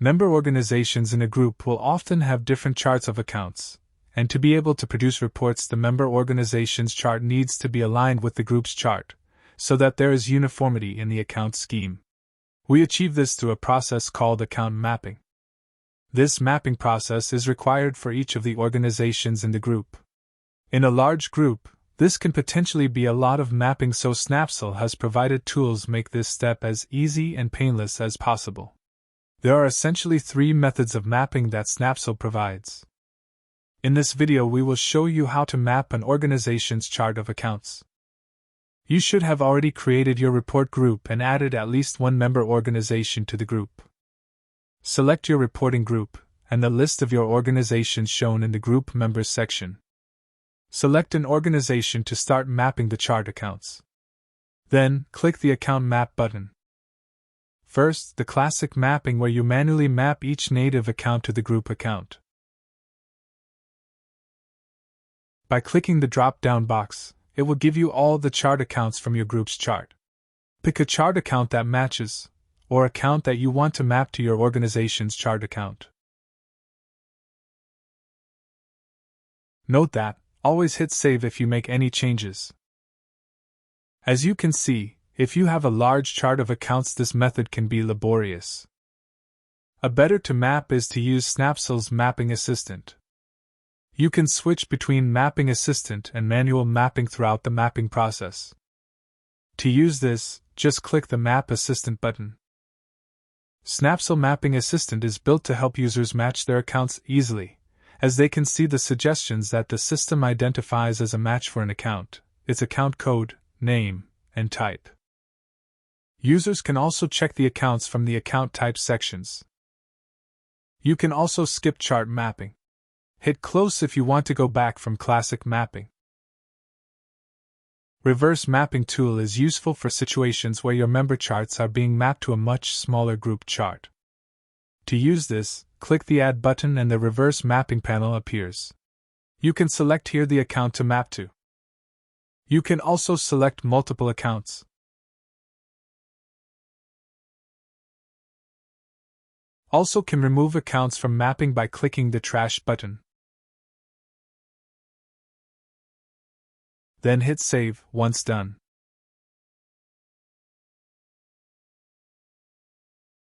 Member organizations in a group will often have different charts of accounts, and to be able to produce reports, the member organization's chart needs to be aligned with the group's chart, so that there is uniformity in the account scheme. We achieve this through a process called account mapping. This mapping process is required for each of the organizations in the group. In a large group, this can potentially be a lot of mapping, so Snapzl has provided tools make this step as easy and painless as possible. There are essentially 3 methods of mapping that Snapzl provides. In this video we will show you how to map an organization's chart of accounts. You should have already created your report group and added at least one member organization to the group. Select your reporting group, and the list of your organizations shown in the Group Members section. Select an organization to start mapping the chart accounts. Then, click the Account Map button. First, the classic mapping, where you manually map each native account to the group account. By clicking the drop-down box, it will give you all the chart accounts from your group's chart. Pick a chart account that matches, or account that you want to map to your organization's chart account. Note that, always hit save if you make any changes. As you can see, if you have a large chart of accounts, this method can be laborious. A better to map is to use Snapzl's Mapping Assistant. You can switch between Mapping Assistant and manual mapping throughout the mapping process. To use this, just click the Map Assistant button. Snapzl Mapping Assistant is built to help users match their accounts easily, as they can see the suggestions that the system identifies as a match for an account, its account code, name, and type. Users can also check the accounts from the Account Type sections. You can also skip chart mapping. Hit close if you want to go back from classic mapping. Reverse Mapping tool is useful for situations where your member charts are being mapped to a much smaller group chart. To use this, click the Add button and the Reverse Mapping panel appears. You can select here the account to map to. You can also select multiple accounts. Also can remove accounts from mapping by clicking the Trash button. Then hit Save once done.